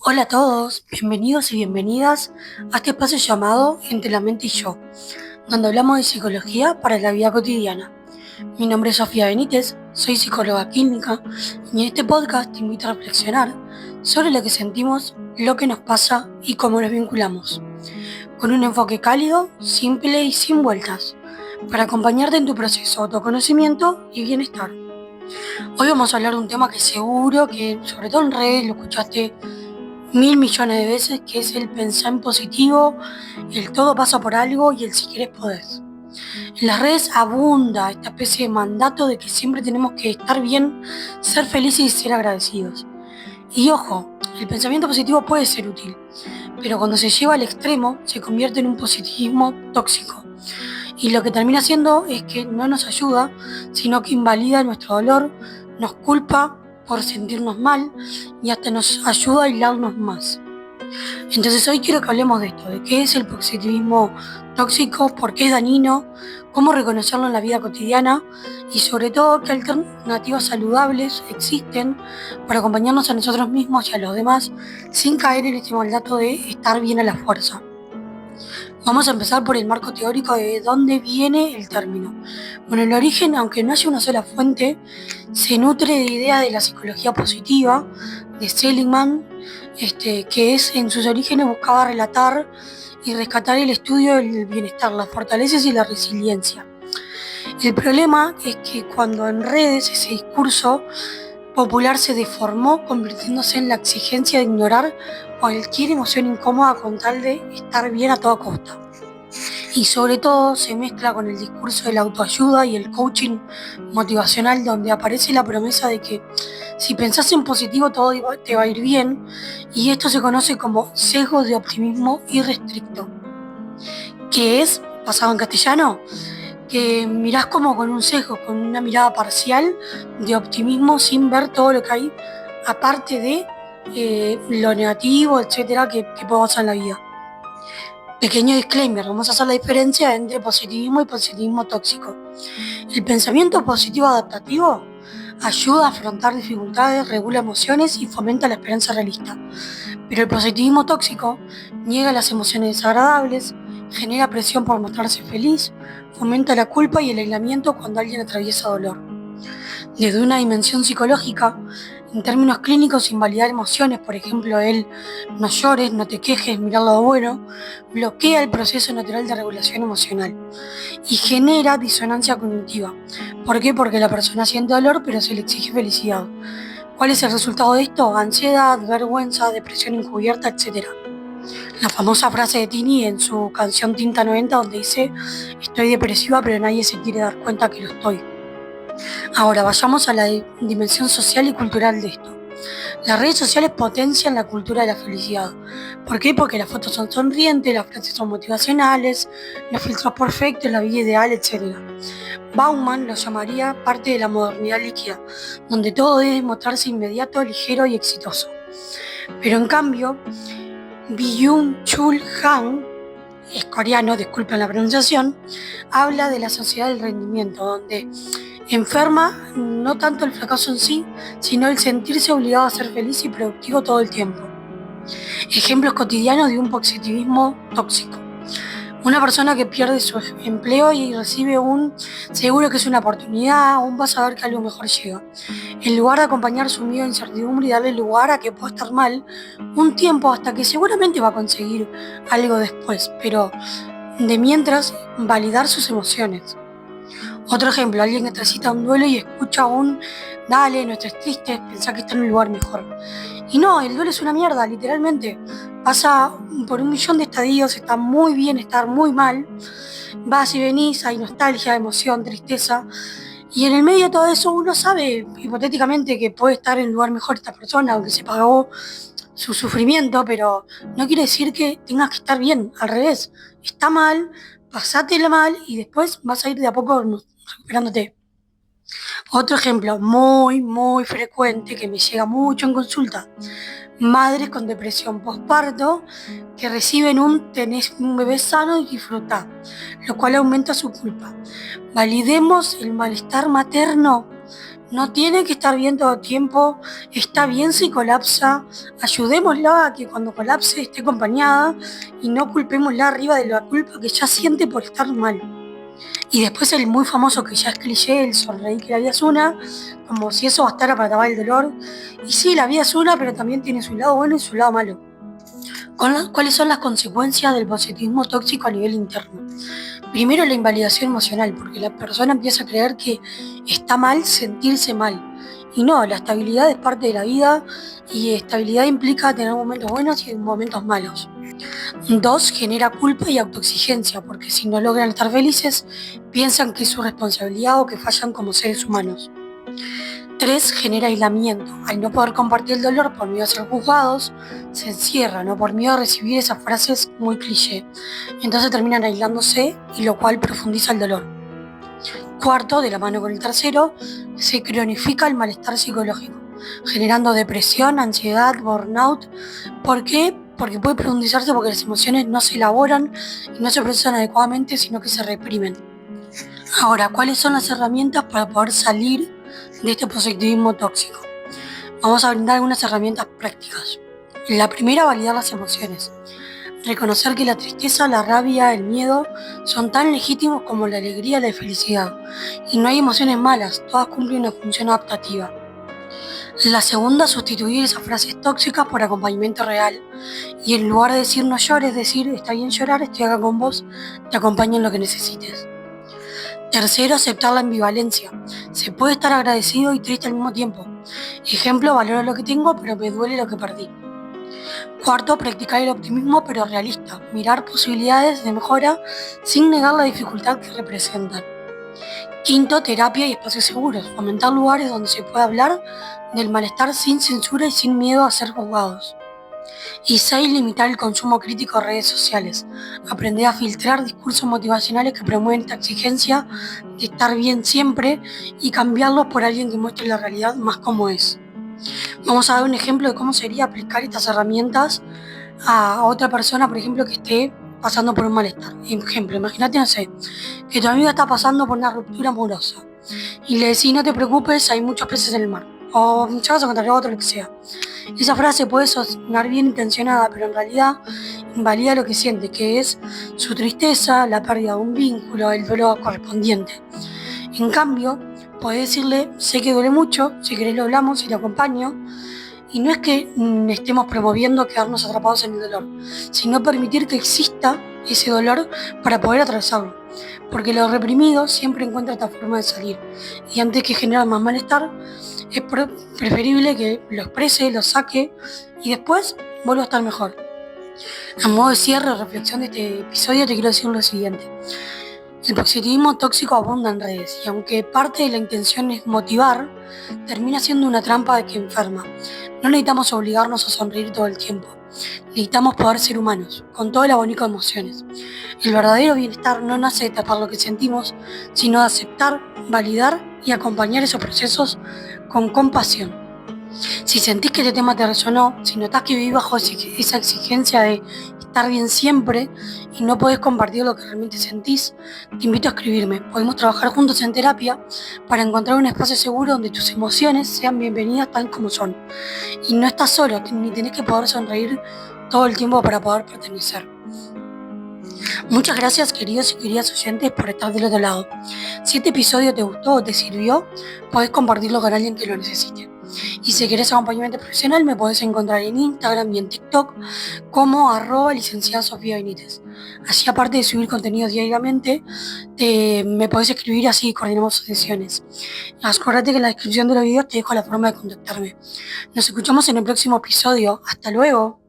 Hola a todos, bienvenidos y bienvenidas a este espacio llamado Entre la mente y yo, donde hablamos de psicología para la vida cotidiana. Mi nombre es Sofía Benítez, soy psicóloga clínica y en este podcast te invito a reflexionar sobre lo que sentimos, lo que nos pasa y cómo nos vinculamos, con un enfoque cálido, simple y sin vueltas, para acompañarte en tu proceso de autoconocimiento y bienestar. Hoy vamos a hablar de un tema que seguro que, sobre todo en redes, lo escuchaste mil millones de veces, que es el pensar en positivo, el todo pasa por algo y el si querés podés. En las redes abunda esta especie de mandato de que siempre tenemos que estar bien, ser felices y ser agradecidos. Y ojo, el pensamiento positivo puede ser útil, pero cuando se lleva al extremo se convierte en un positivismo tóxico. Y lo que termina haciendo es que no nos ayuda, sino que invalida nuestro dolor, nos culpa por sentirnos mal y hasta nos ayuda a aislarnos más. Entonces hoy quiero que hablemos de esto, de qué es el positivismo tóxico, por qué es dañino, cómo reconocerlo en la vida cotidiana y sobre todo qué alternativas saludables existen para acompañarnos a nosotros mismos y a los demás sin caer en este mandato de estar bien a la fuerza. Vamos a empezar por el marco teórico de dónde viene el término. Bueno, el origen, aunque no haya una sola fuente, se nutre de ideas de la psicología positiva, de Seligman, que en sus orígenes buscaba relatar y rescatar el estudio del bienestar, las fortalezas y la resiliencia. El problema es que cuando en redes ese discurso popular se deformó, convirtiéndose en la exigencia de ignorar cualquier emoción incómoda con tal de estar bien a toda costa. Y sobre todo se mezcla con el discurso de la autoayuda y el coaching motivacional, donde aparece la promesa de que si pensás en positivo todo te va a ir bien, y esto se conoce como sesgo de optimismo irrestricto, que es, pasado en castellano, que mirás como con un sesgo, con una mirada parcial de optimismo sin ver todo lo que hay aparte de lo negativo, etcétera, que puede pasar en la vida. Pequeño disclaimer, vamos a hacer la diferencia entre positivismo y positivismo tóxico. El pensamiento positivo adaptativo ayuda a afrontar dificultades, regula emociones y fomenta la esperanza realista. Pero el positivismo tóxico niega las emociones desagradables, genera presión por mostrarse feliz, fomenta la culpa y el aislamiento cuando alguien atraviesa dolor. Desde una dimensión psicológica, en términos clínicos, invalidar emociones, por ejemplo, el no llores, no te quejes, mirar lo bueno, bloquea el proceso natural de regulación emocional y genera disonancia cognitiva. ¿Por qué? Porque la persona siente dolor, pero se le exige felicidad. ¿Cuál es el resultado de esto? Ansiedad, vergüenza, depresión encubierta, etc. La famosa frase de Tini en su canción Tinta 90, donde dice: estoy depresiva, pero nadie se quiere dar cuenta que lo estoy. Ahora vayamos a la dimensión social y cultural de esto. Las redes sociales potencian la cultura de la felicidad. ¿Por qué? Porque las fotos son sonrientes, las frases son motivacionales, los filtros perfectos, la vida ideal, etc. Bauman lo llamaría parte de la modernidad líquida, donde todo debe mostrarse inmediato, ligero y exitoso. Pero en cambio, Byung-Chul Han, es coreano, disculpen la pronunciación, habla de la sociedad del rendimiento, donde enferma no tanto el fracaso en sí, sino el sentirse obligado a ser feliz y productivo todo el tiempo. Ejemplos cotidianos de un positivismo tóxico. Una persona que pierde su empleo y recibe un seguro que es una oportunidad, un vas a ver que algo mejor llega. En lugar de acompañar su miedo e incertidumbre y darle lugar a que pueda estar mal un tiempo hasta que seguramente va a conseguir algo después, pero de mientras validar sus emociones. Otro ejemplo, alguien que transita un duelo y escucha un dale, no estés triste, pensá que está en un lugar mejor. Y no, el duelo es una mierda, literalmente. Pasa por un millón de estadios, está muy bien, estar muy mal. Vas y venís, hay nostalgia, emoción, tristeza. Y en el medio de todo eso uno sabe, hipotéticamente, que puede estar en un lugar mejor esta persona, aunque se pagó su sufrimiento, pero no quiere decir que tengas que estar bien, al revés. Está mal, pasátela mal y después vas a ir de a poco recuperándote. Otro ejemplo muy frecuente que me llega mucho en consulta: madres con depresión postparto que reciben tenés un bebé sano y disfrutá, lo cual aumenta su culpa. Validemos el malestar materno, No tiene que estar bien todo el tiempo, está bien si colapsa, ayudémosla a que cuando colapse esté acompañada y no culpémosla arriba de la culpa que ya siente por estar mal. Y después el muy famoso que ya es cliché, el sonreír que la vida es una, como si eso bastara para tapar el dolor. Y sí, la vida es una, pero también tiene su lado bueno y su lado malo. ¿Cuáles son las consecuencias del positivismo tóxico a nivel interno? Primero, la invalidación emocional, porque la persona empieza a creer que está mal sentirse mal. Y no, la estabilidad es parte de la vida y estabilidad implica tener momentos buenos y momentos malos. Dos, genera culpa y autoexigencia, porque si no logran estar felices, piensan que es su responsabilidad o que fallan como seres humanos. Tres, genera aislamiento. Al no poder compartir el dolor por miedo a ser juzgados, se encierran, ¿no? Por miedo a recibir esas frases muy cliché. Entonces terminan aislándose y lo cual profundiza el dolor. Cuarto, de la mano con el tercero, se cronifica el malestar psicológico, generando depresión, ansiedad, burnout. ¿Por qué? Porque puede profundizarse porque las emociones no se elaboran y no se procesan adecuadamente, sino que se reprimen. Ahora, ¿cuáles son las herramientas para poder salir de este positivismo tóxico? Vamos a brindar algunas herramientas prácticas. La primera, validar las emociones. Reconocer que la tristeza, la rabia, el miedo son tan legítimos como la alegría y la felicidad. Y no hay emociones malas, todas cumplen una función adaptativa. La segunda, sustituir esas frases tóxicas por acompañamiento real. Y en lugar de decir no llores, decir está bien llorar, estoy acá con vos, te acompaño en lo que necesites. Tercero, aceptar la ambivalencia. Se puede estar agradecido y triste al mismo tiempo. Ejemplo, valoro lo que tengo, pero me duele lo que perdí. Cuarto, practicar el optimismo pero realista. Mirar posibilidades de mejora sin negar la dificultad que representan. Quinto, terapia y espacios seguros. Fomentar lugares donde se pueda hablar del malestar sin censura y sin miedo a ser juzgados. Y 6, limitar el consumo crítico de redes sociales. Aprender a filtrar discursos motivacionales que promueven esta exigencia de estar bien siempre y cambiarlos por alguien que muestre la realidad más como es. Vamos a dar un ejemplo de cómo sería aplicar estas herramientas a otra persona, por ejemplo, que esté pasando por un malestar. Ejemplo, imagínate, no sé, que tu amiga está pasando por una ruptura amorosa y le decís, no te preocupes, hay muchos peces en el mar. O ya vas a encontrar otro, lo que sea. Esa frase puede sonar bien intencionada, pero en realidad invalida lo que siente, que es su tristeza, la pérdida de un vínculo, el dolor correspondiente. En cambio, podés decirle, sé que duele mucho, si querés lo hablamos y lo acompaño. Y no es que estemos promoviendo quedarnos atrapados en el dolor, sino permitir que exista ese dolor para poder atravesarlo. Porque lo reprimido siempre encuentra esta forma de salir. Y antes que generar más malestar, es preferible que lo exprese, lo saque y después vuelva a estar mejor. A modo de cierre o reflexión de este episodio, te quiero decir lo siguiente. El positivismo tóxico abunda en redes y aunque parte de la intención es motivar, termina siendo una trampa de que enferma. No necesitamos obligarnos a sonreír todo el tiempo. Necesitamos poder ser humanos, con todo el abanico de emociones. El verdadero bienestar no nace de tapar lo que sentimos, sino de aceptar, validar y acompañar esos procesos con compasión. Si sentís que este tema te resonó, si notás que vivís bajo esa exigencia de estar bien siempre y no podés compartir lo que realmente sentís, te invito a escribirme. Podemos trabajar juntos en terapia para encontrar un espacio seguro donde tus emociones sean bienvenidas tal como son. Y no estás solo, ni tenés que poder sonreír todo el tiempo para poder pertenecer. Muchas gracias, queridos y queridas oyentes, por estar del otro lado. Si este episodio te gustó o te sirvió, podés compartirlo con alguien que lo necesite. Y si querés acompañamiento profesional, me podés encontrar en Instagram y en TikTok como @licenciada Sofía Benítez. Así, aparte de subir contenido diariamente, me podés escribir, así coordinamos sesiones. Acuérdate que en la descripción de los videos te dejo la forma de contactarme. Nos escuchamos en el próximo episodio. Hasta luego.